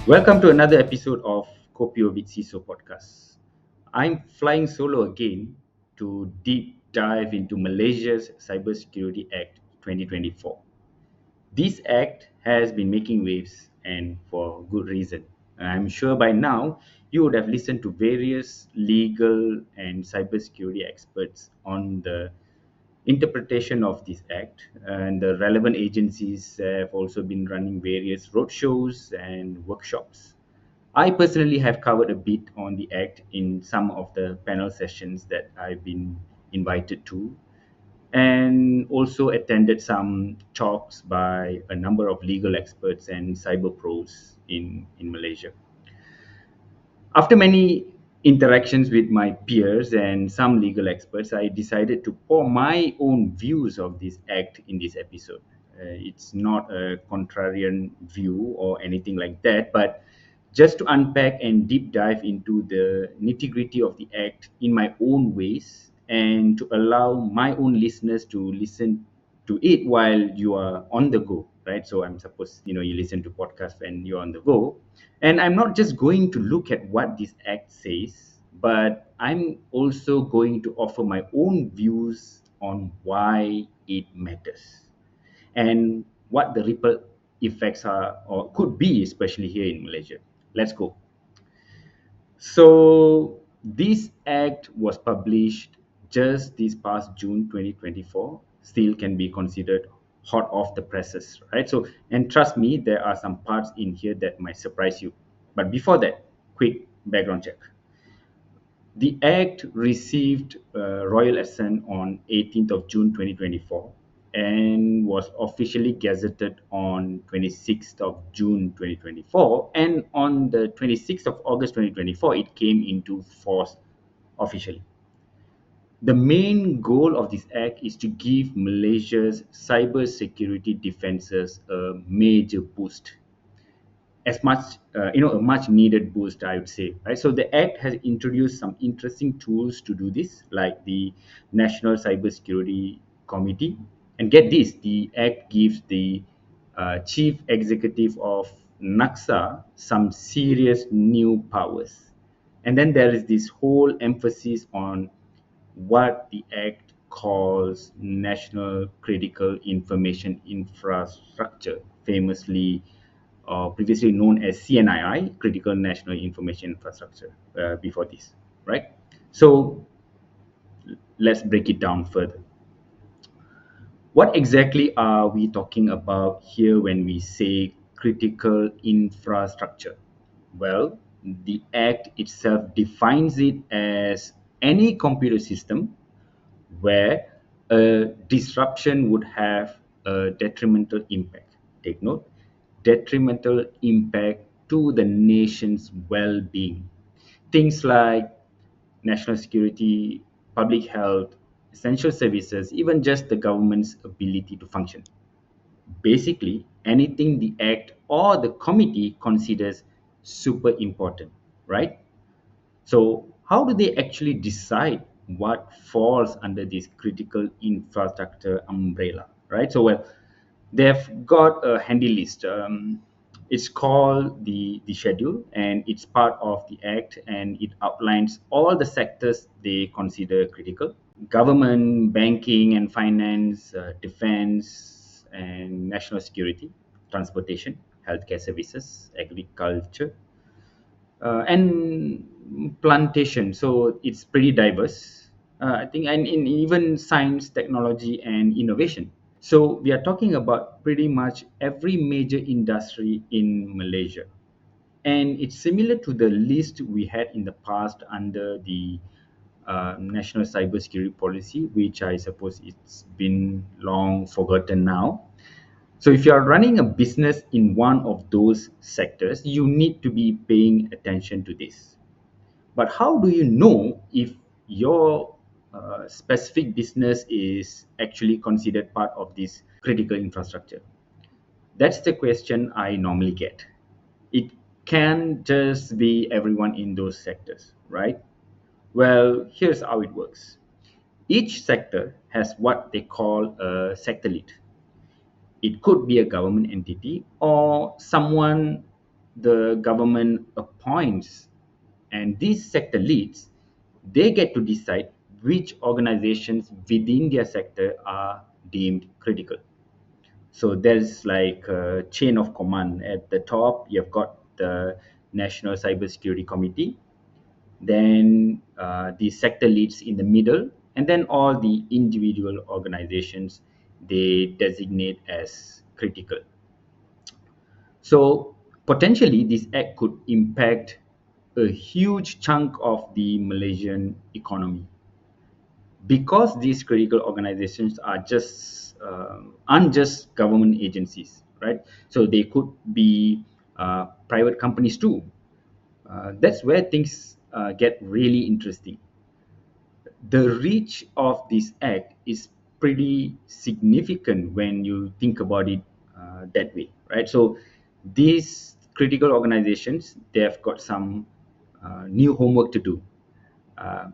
Welcome to another episode of Kopi-O with CISO Podcast. I'm flying solo again to deep dive into Malaysia's Cybersecurity Act 2024. This act has been making waves and for good reason. I'm sure by now you would have listened to various legal and cybersecurity experts on the interpretation of this act, and the relevant agencies have also been running various roadshows and workshops. I personally have covered a bit on the act in some of the panel sessions that I've been invited to, and also attended some talks by a number of legal experts and cyber pros in Malaysia. After many interactions with my peers and some legal experts, I decided to pour my own views of this act in this episode. It's not a contrarian view or anything like that, but just to unpack and deep dive into the nitty gritty of the act in my own ways and to allow my own listeners to listen to it while you are on the go, right? So I'm supposed, you listen to podcasts when you're on the go. And I'm not just going to look at what this act says, but I'm also going to offer my own views on why it matters and what the ripple effects are or could be, especially here in Malaysia. Let's go. So, this act was published just this past June 2024, still can be considered hot off the presses, right? So, and trust me, there are some parts in here that might surprise you. But before that, quick background check. The Act received royal assent on 18th of June 2024 and was officially gazetted on 26th of June 2024, and on the 26th of August 2024 it came into force officially. The main goal of this act is to give Malaysia's cyber security defenses a major boost, as much a much needed boost, I would say, right? So the act has introduced some interesting tools to do this, like the National Cybersecurity Committee. And get this, the act gives the chief executive of NACSA some serious new powers. And then there is this whole emphasis on what the act calls national critical information infrastructure, famously previously known as CNII, Critical National Information Infrastructure, before this, right? So let's break it down further. What exactly are we talking about here when we say critical infrastructure? Well, the Act itself defines it as any computer system where a disruption would have a detrimental impact. Take note, detrimental impact to the nation's well being. Things like national security, public health, essential services, even just the government's ability to function. Basically, anything the Act or the committee considers super important, right? So, how do they actually decide what falls under this critical infrastructure umbrella, right? So, well, they've got a handy list. It's called the schedule, and it's part of the act, and it outlines all the sectors they consider critical: government, banking and finance, defense and national security, transportation, healthcare services, agriculture, and plantation. So it's pretty diverse, I think, and in even science, technology, and innovation. So we are talking about pretty much every major industry in Malaysia. And it's similar to the list we had in the past under the National Cybersecurity Policy, which I suppose it's been long forgotten now. So if you are running a business in one of those sectors, you need to be paying attention to this. But how do you know if your specific business is actually considered part of this critical infrastructure? That's the question I normally get. It can just be everyone in those sectors, right? Well, here's how it works. Each sector has what they call a sector lead. It could be a government entity or someone the government appoints, and these sector leads, they get to decide which organizations within their sector are deemed critical. So there's like a chain of command. At the top, you've got the National Cybersecurity Committee, then the sector leads in the middle, and then all the individual organizations they designate as critical. So potentially, this act could impact a huge chunk of the Malaysian economy because these critical organizations are just aren't just government agencies, right? So they could be private companies too. That's where things get really interesting. The reach of this act is pretty significant when you think about it that way, right? So these critical organizations, they have got some new homework to do.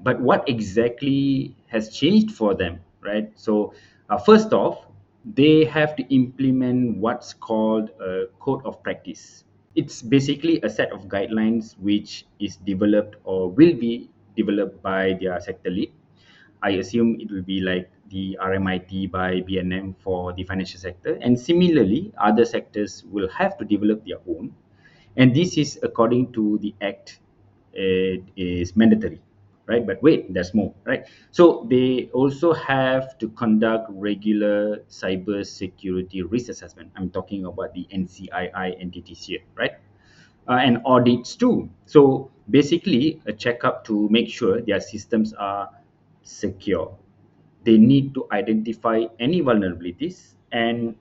But what exactly has changed for them, right? So first off, they have to implement what's called a code of practice. It's basically a set of guidelines which is developed or will be developed by their sector lead. I assume it will be like the RMIT by BNM for the financial sector. And similarly, other sectors will have to develop their own. And this is according to the Act, it is mandatory, right? But wait, there's more, right? So they also have to conduct regular cyber security risk assessment. I'm talking about the NCII entities here, right? And audits too. So basically, a checkup to make sure their systems are secure. They need to identify any vulnerabilities and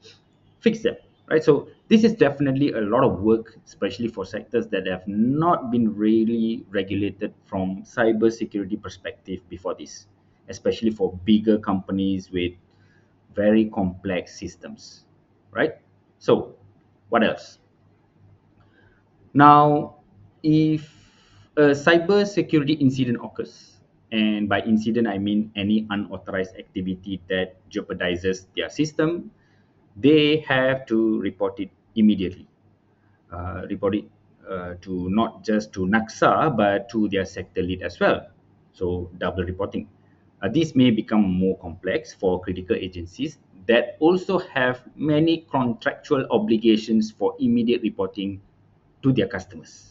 fix them, right? So this is definitely a lot of work, especially for sectors that have not been really regulated from cyber security perspective before this, especially for bigger companies with very complex systems, right? So what else? Now, if a cyber security incident occurs, and by incident I mean any unauthorized activity that jeopardizes their system, they have to report it immediately. Report it to not just to NACSA but to their sector lead as well. So double reporting. This may become more complex for critical agencies that also have many contractual obligations for immediate reporting to their customers.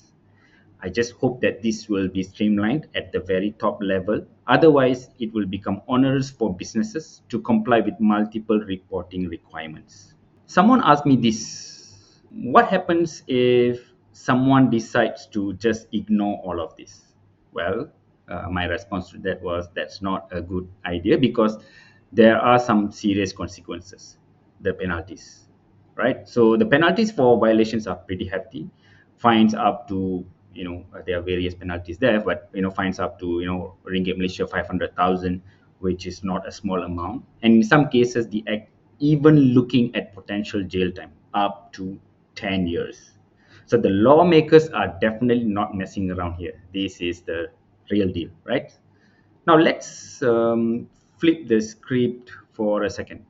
I just hope that this will be streamlined at the very top level. Otherwise, it will become onerous for businesses to comply with multiple reporting requirements. Someone asked me this: what happens if someone decides to just ignore all of this? Well, my response to that was that's not a good idea because there are some serious consequences, the penalties, right? So the penalties for violations are pretty hefty. Fines up to, there are various penalties there, but fines up to ringgit Malaysia 500,000, which is not a small amount. And in some cases, the act even looking at potential jail time up to 10 years. So the lawmakers are definitely not messing around here. This is the real deal, right? Now let's flip the script for a second.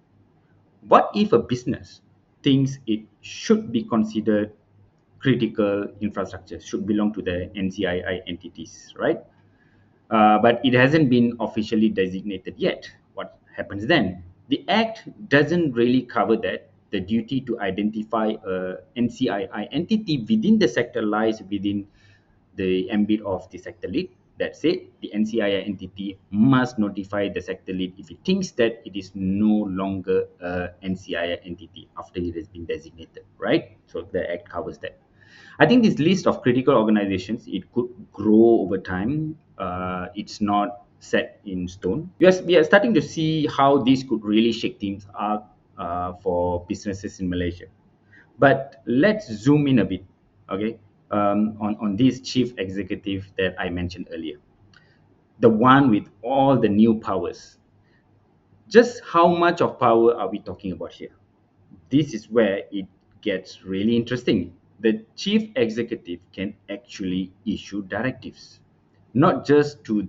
What if a business thinks it should be considered critical infrastructure, should belong to the NCII entities, right? But it hasn't been officially designated yet. What happens then? The Act doesn't really cover that. The duty to identify a NCII entity within the sector lies within the ambit of the sector lead. That said, the NCII entity must notify the sector lead if it thinks that it is no longer a NCII entity after it has been designated, right? So the Act covers that. I think this list of critical organizations, it could grow over time. It's not set in stone. We are starting to see how this could really shake things up for businesses in Malaysia. But let's zoom in a bit, okay, on this chief executive that I mentioned earlier, the one with all the new powers. Just how much of power are we talking about here? This is where it gets really interesting. The chief executive can actually issue directives, not just to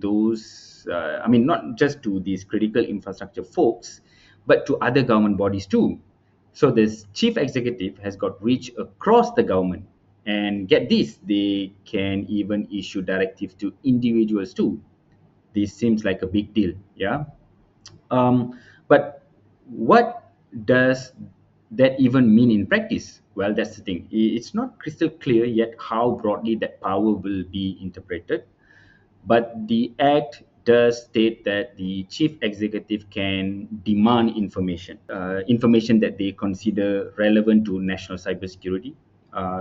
not just to these critical infrastructure folks, but to other government bodies too. So this chief executive has got reach across the government. And get this, they can even issue directives to individuals too. This seems like a big deal, yeah. But what does that even mean in practice? Well, that's the thing. It's not crystal clear yet how broadly that power will be interpreted, but the Act does state that the chief executive can demand information that they consider relevant to national cybersecurity.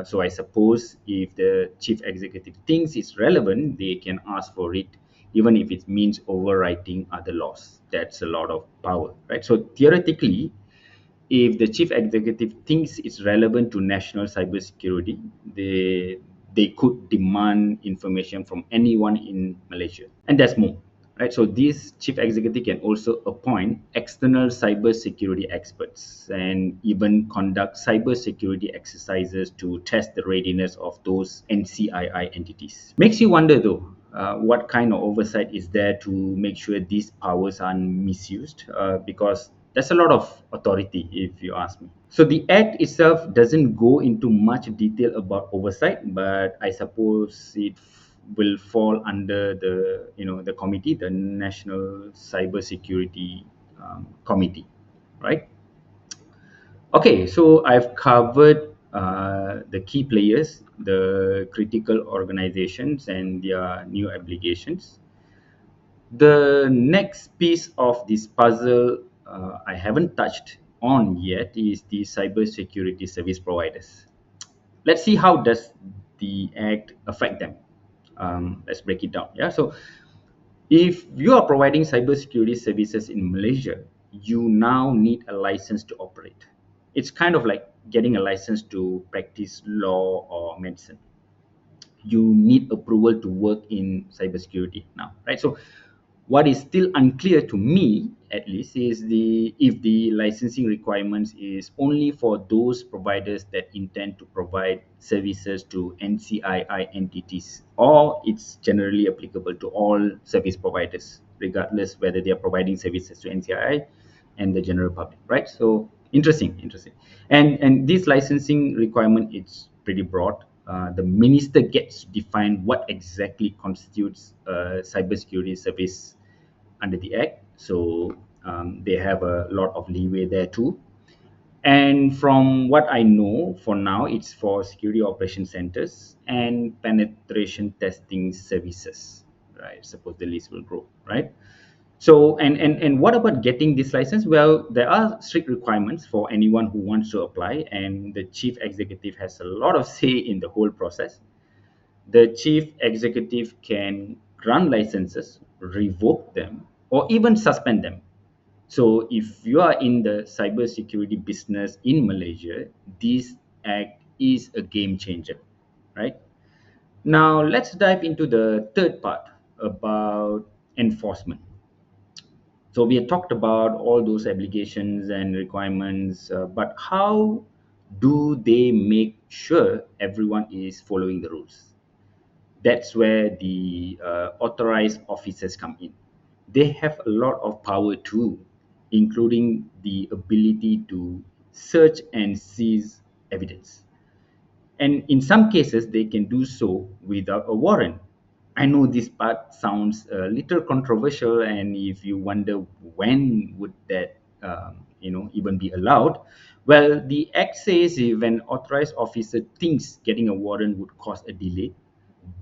So I suppose if the chief executive thinks it's relevant, they can ask for it, even if it means overwriting other laws. That's a lot of power, right? So theoretically, if the chief executive thinks it's relevant to national cybersecurity, they could demand information from anyone in Malaysia. And there's more, right? So this chief executive can also appoint external cybersecurity experts and even conduct cybersecurity exercises to test the readiness of those NCII entities. Makes you wonder though, what kind of oversight is there to make sure these powers are misused? Because that's a lot of authority, if you ask me. So the Act itself doesn't go into much detail about oversight, but I suppose it will fall under the committee, the National Cybersecurity Committee, right? Okay, so I've covered the key players, the critical organizations, and their new obligations. The next piece of this puzzle I haven't touched on yet is the cybersecurity service providers. Let's see how does the Act affect them. Let's break it down. Yeah, so if you are providing cybersecurity services in Malaysia, you now need a license to operate. It's kind of like getting a license to practice law or medicine. You need approval to work in cybersecurity now, right? So what is still unclear to me, at least, is the if the licensing requirements is only for those providers that intend to provide services to NCII entities, or it's generally applicable to all service providers, regardless whether they are providing services to NCII and the general public, right? So interesting. And this licensing requirement is pretty broad. The minister gets to define what exactly constitutes a cybersecurity service under the Act. So they have a lot of leeway there too. And from what I know, for now, it's for security operation centers and penetration testing services, right? Suppose the list will grow, right? So, and what about getting this license? Well, there are strict requirements for anyone who wants to apply, and the chief executive has a lot of say in the whole process. The chief executive can grant licenses, revoke them, or even suspend them. So, if you are in the cybersecurity business in Malaysia, this act is a game changer, right? Now, let's dive into the third part about enforcement. So we have talked about all those obligations and requirements, but how do they make sure everyone is following the rules? That's where the authorized officers come in. They have a lot of power too, including the ability to search and seize evidence. And in some cases, they can do so without a warrant. I know this part sounds a little controversial, and if you wonder when would that even be allowed, well, the Act says if an authorized officer thinks getting a warrant would cause a delay,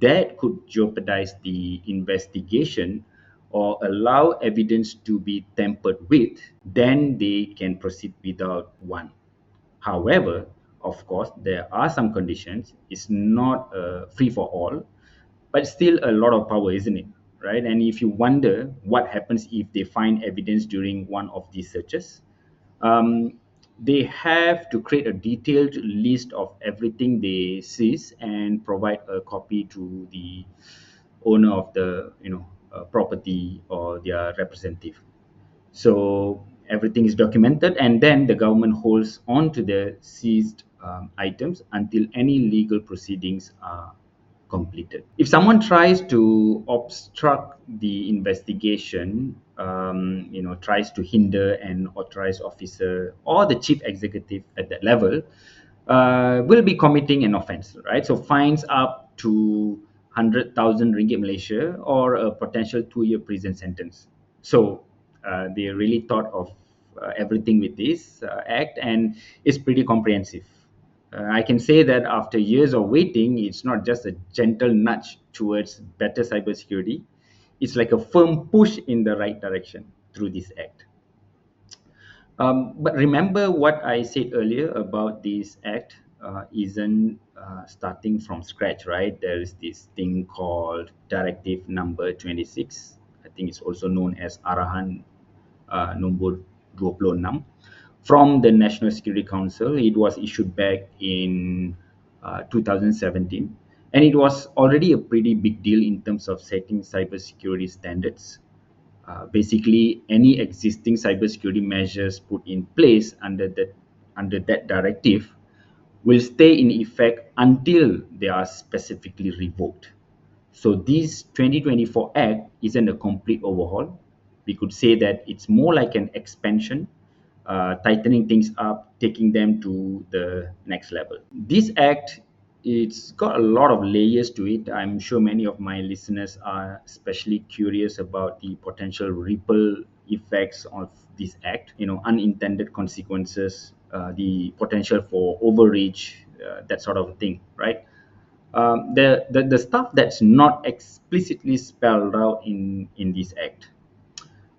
that could jeopardize the investigation or allow evidence to be tampered with, then they can proceed without one. However, of course, there are some conditions. It's not free for all, but still a lot of power, isn't it? Right? And if you wonder what happens if they find evidence during one of these searches, um, they have to create a detailed list of everything they seize and provide a copy to the owner of the property or their representative. So everything is documented, and then the government holds on to the seized items until any legal proceedings are completed. If someone tries to obstruct the investigation, tries to hinder an authorized officer or the chief executive at that level, will be committing an offense, right? So fines up to 100,000 ringgit Malaysia or a potential 2-year prison sentence. So they really thought of everything with this act, and it's pretty comprehensive. I can say that after years of waiting, it's not just a gentle nudge towards better cybersecurity. It's like a firm push in the right direction through this act. But remember what I said earlier about this act isn't starting from scratch, right? There is this thing called Directive Number 26. I think it's also known as Arahan Nombor 26 from the National Security Council. It was issued back in 2017, and it was already a pretty big deal in terms of setting cybersecurity standards. Basically, any existing cybersecurity measures put in place under that directive will stay in effect until they are specifically revoked. So this 2024 Act isn't a complete overhaul. We could say that it's more like an expansion, tightening things up, taking them to the next level. This Act, it's got a lot of layers to it. I'm sure many of my listeners are especially curious about the potential ripple effects of this Act, unintended consequences, the potential for overreach, that sort of thing, right? The stuff that's not explicitly spelled out in this act.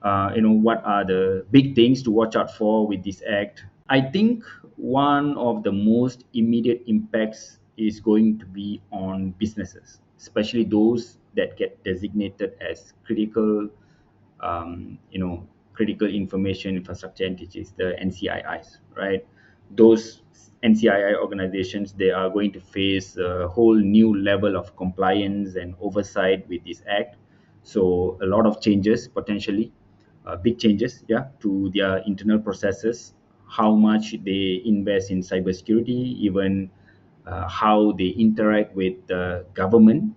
What are the big things to watch out for with this act? I think one of the most immediate impacts is going to be on businesses, especially those that get designated as um, you know, critical information infrastructure entities, the NCIIs, right? Those NCII organizations, they are going to face a whole new level of compliance and oversight with this act. So a lot of changes potentially, big changes, yeah, to their internal processes, how much they invest in cybersecurity, even how they interact with the government.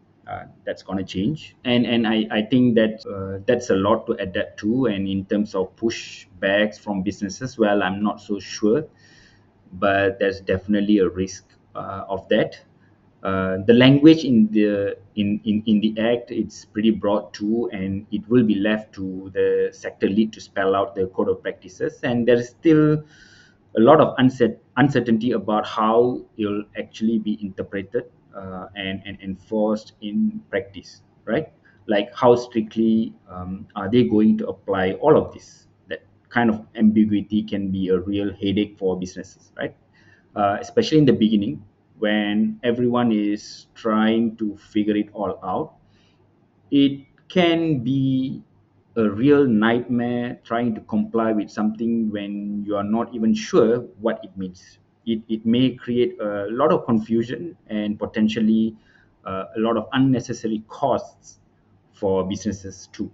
That's going to change, and I think that that's a lot to adapt to. And in terms of pushbacks from businesses, well, I'm not so sure, but there's definitely a risk of that. The language in the act, it's pretty broad too, and it will be left to the sector lead to spell out the code of practices. And there is still a lot of uncertainty about how it'll actually be interpreted and enforced in practice, right? Like how strictly are they going to apply all of this? That kind of ambiguity can be a real headache for businesses, right? Especially in the beginning when everyone is trying to figure it all out. It can be a real nightmare trying to comply with something when you are not even sure what it means. It may create a lot of confusion and potentially a lot of unnecessary costs for businesses too.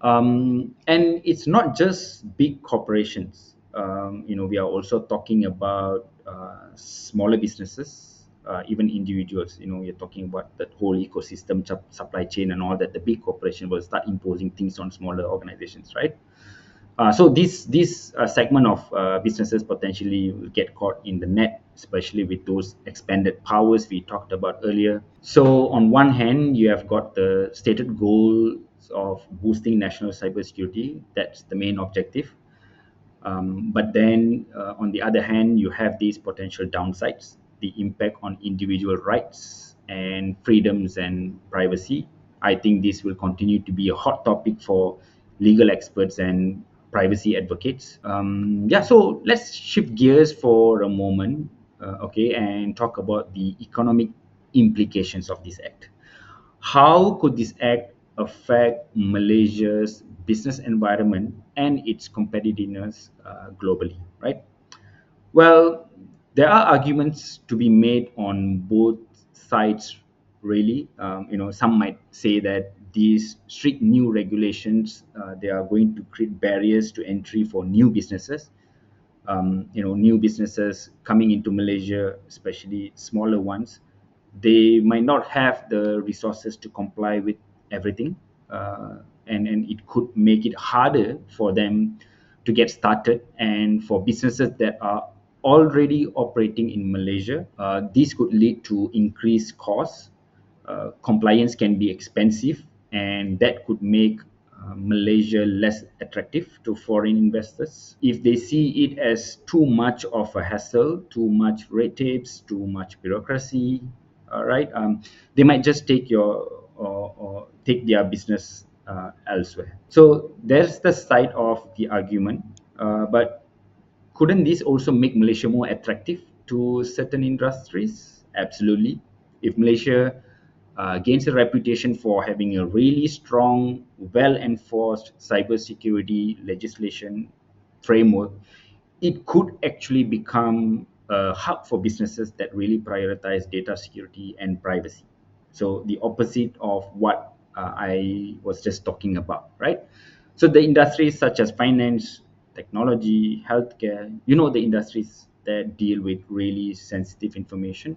And it's not just big corporations. We are also talking about smaller businesses, even individuals. You're talking about that whole ecosystem, supply chain, and all that. The big corporation will start imposing things on smaller organizations, right? So this segment of businesses potentially will get caught in the net, especially with those expanded powers we talked about earlier. So on one hand, you have got the stated goals of boosting national cybersecurity. That's the main objective. But then, on the other hand, you have these potential downsides, the impact on individual rights and freedoms and privacy. I think this will continue to be a hot topic for legal experts and privacy advocates. Yeah, so let's shift gears for a moment, okay, and talk about the economic implications of this act. How could this act affect Malaysia's business environment and its competitiveness globally, right? Well, there are arguments to be made on both sides, really. Some might say that these strict new regulations, they are going to create barriers to entry for new businesses. New businesses coming into Malaysia, especially smaller ones, they might not have the resources to comply with everything, and it could make it harder for them to get started, and for businesses that are already operating in Malaysia. This could lead to increased costs. Compliance can be expensive, and that could make Malaysia less attractive to foreign investors. If they see it as too much of a hassle, too much red tapes, too much bureaucracy, right? They might just or take their business elsewhere. So there's the side of the argument, but couldn't this also make Malaysia more attractive to certain industries? Absolutely. If Malaysia gains a reputation for having a really strong, well enforced cybersecurity legislation framework, it could actually become a hub for businesses that really prioritize data security and privacy. So, the opposite of what I was just talking about, right? So, the industries such as finance, technology, healthcare, the industries that deal with really sensitive information,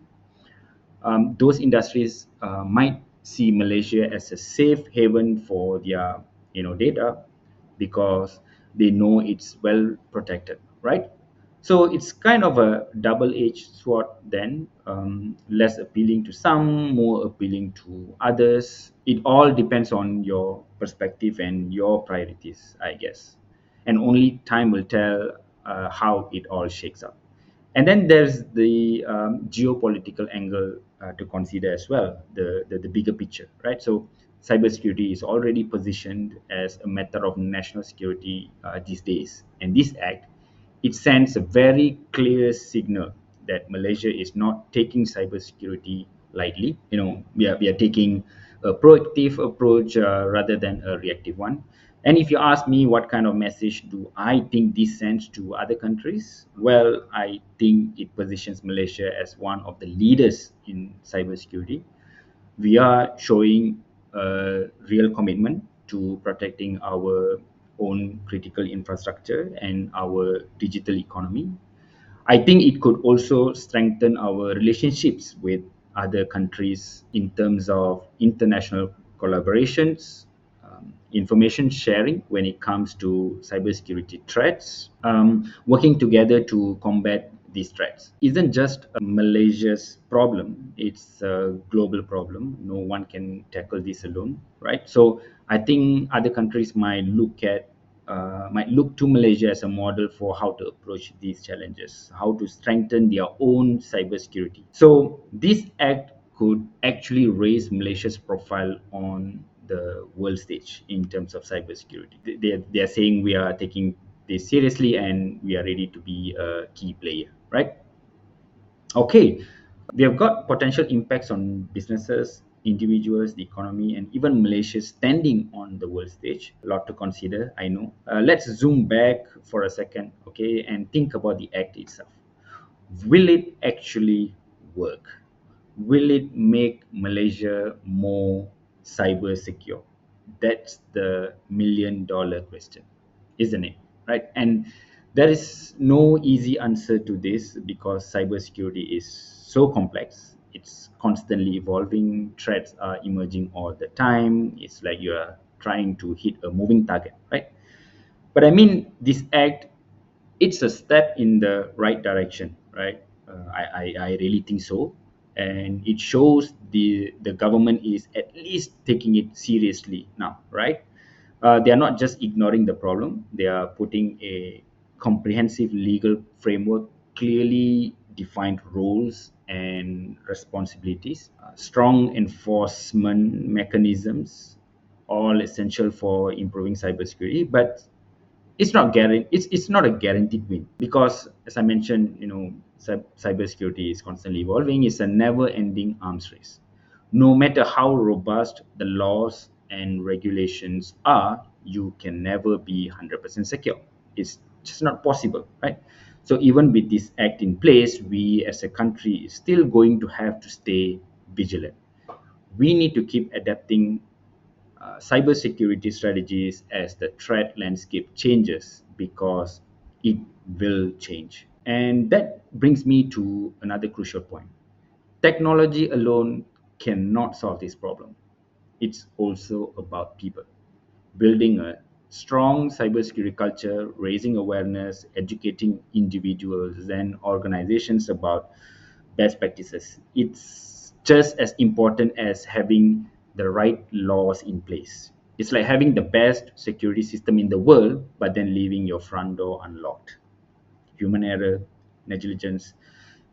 those industries might see Malaysia as a safe haven for their data because they know it's well protected, right? So it's kind of a double-edged sword then, less appealing to some, more appealing to others. It all depends on your perspective and your priorities, I guess. And only time will tell how it all shakes up. And then there's the geopolitical angle to consider as well, the bigger picture, right? So cybersecurity is already positioned as a matter of national security these days. And this act, it sends a very clear signal that Malaysia is not taking cybersecurity lightly. We are taking a proactive approach rather than a reactive one. And if you ask me what kind of message do I think this sends to other countries, well, I think it positions Malaysia as one of the leaders in cybersecurity. We are showing a real commitment to protecting our own critical infrastructure and our digital economy. I think it could also strengthen our relationships with other countries in terms of international collaborations, information sharing when it comes to cybersecurity threats, working together to combat these threats. Isn't just Malaysia's problem, it's a global problem. No one can tackle this alone, right? So I think other countries might look to Malaysia as a model for how to approach these challenges, how to strengthen their own cybersecurity. So this act could actually raise Malaysia's profile on the world stage in terms of cybersecurity. They are saying we are taking this seriously and we are ready to be a key player, right? Okay, we have got potential impacts on businesses, individuals, the economy, and even Malaysia's standing on the world stage. A lot to consider, I know. Let's zoom back for a second, okay, and think about the act itself. Will it actually work? Will it make Malaysia more cyber secure? That's the $1 million question, isn't it? Right? And there is no easy answer to this because cybersecurity is so complex. It's constantly evolving. Threats are emerging all the time. It's like you are trying to hit a moving target, right? But I mean, this act, it's a step in the right direction, right? I really think so, and it shows the government is at least taking it seriously now, right? They are not just ignoring the problem; they are putting a comprehensive legal framework, clearly defined roles and responsibilities, strong enforcement mechanisms, all essential for improving cybersecurity. But it's not a guaranteed win because, as I mentioned, cybersecurity is constantly evolving. It's a never ending arms race. No matter how robust the laws and regulations are, you can never be 100% secure. It's just not possible, right? So even with this act in place, we as a country is still going to have to stay vigilant. We need to keep adapting cybersecurity strategies as the threat landscape changes because it will change. And that brings me to another crucial point. Technology alone cannot solve this problem. It's also about people. Building a strong cybersecurity culture, raising awareness, educating individuals and organizations about best practices. It's just as important as having the right laws in place. It's like having the best security system in the world, but then leaving your front door unlocked. Human error, negligence,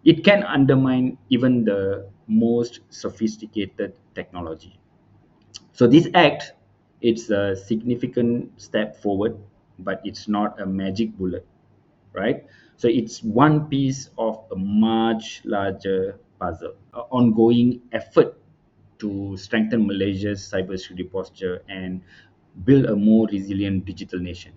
it can undermine even the most sophisticated technology. So this act, it's a significant step forward, but it's not a magic bullet, right? So it's one piece of a much larger puzzle, an ongoing effort to strengthen Malaysia's cybersecurity posture and build a more resilient digital nation.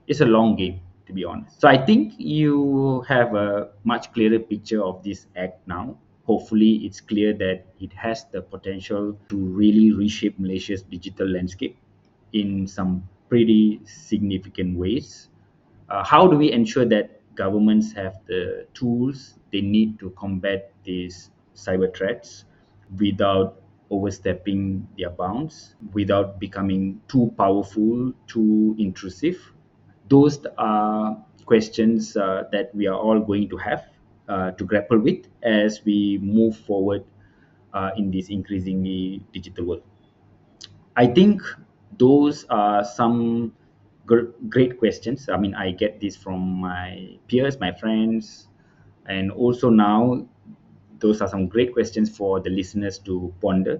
It's a long game, to be honest. So I think you have a much clearer picture of this act now. Hopefully, it's clear that it has the potential to really reshape Malaysia's digital landscape in some pretty significant ways. How do we ensure that governments have the tools they need to combat these cyber threats without overstepping their bounds, without becoming too powerful, too intrusive? Those are questions that we are all going to have to grapple with as we move forward in this increasingly digital world. I think those are some great questions. I mean, I get this from my peers, my friends, and also now those are some great questions for the listeners to ponder.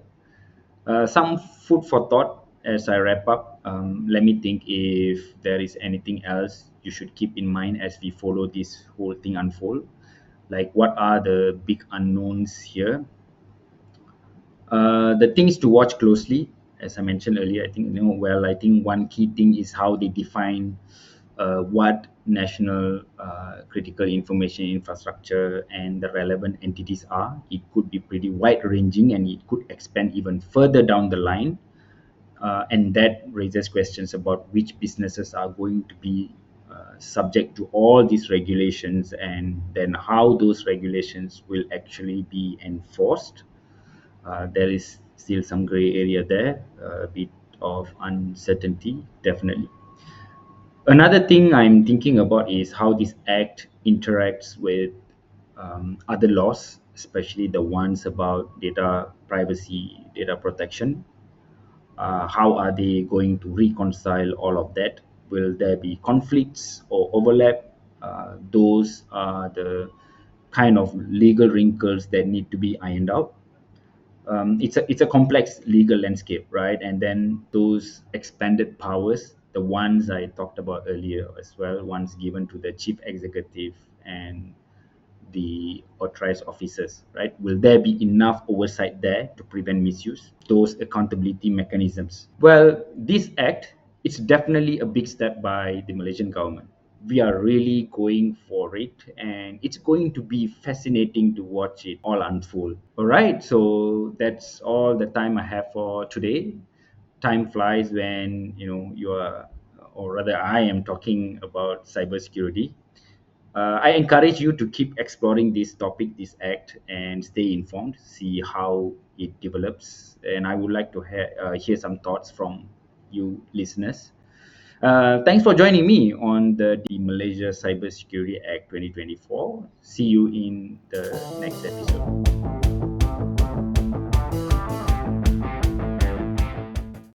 Some food for thought as I wrap up. Let me think if there is anything else you should keep in mind as we follow this whole thing unfold. Like, what are the big unknowns here? The things to watch closely, as I mentioned earlier, I think one key thing is how they define what national critical information infrastructure and the relevant entities are. It could be pretty wide ranging and it could expand even further down the line. And that raises questions about which businesses are going to be subject to all these regulations and then how those regulations will actually be enforced. There is still some gray area there, a bit of uncertainty, definitely. Another thing I'm thinking about is how this act interacts with other laws, especially the ones about data privacy, data protection. How are they going to reconcile all of that? Will there be conflicts or overlap? Those are the kind of legal wrinkles that need to be ironed out. It's a complex legal landscape, right? And then those expanded powers, the ones I talked about earlier as well, ones given to the chief executive and the authorized officers, right? Will there be enough oversight there to prevent misuse? Those accountability mechanisms. Well, this act, it's definitely a big step by the Malaysian government. We are really going for it, and it's going to be fascinating to watch it all unfold. All right, so that's all the time I have for today. Time flies when you are, or rather, I am talking about cybersecurity. I encourage you to keep exploring this topic, this act, and stay informed, see how it develops. And I would like to hear some thoughts from you listeners. Thanks for joining me on the Malaysia Cybersecurity Act 2024. See you in the next episode.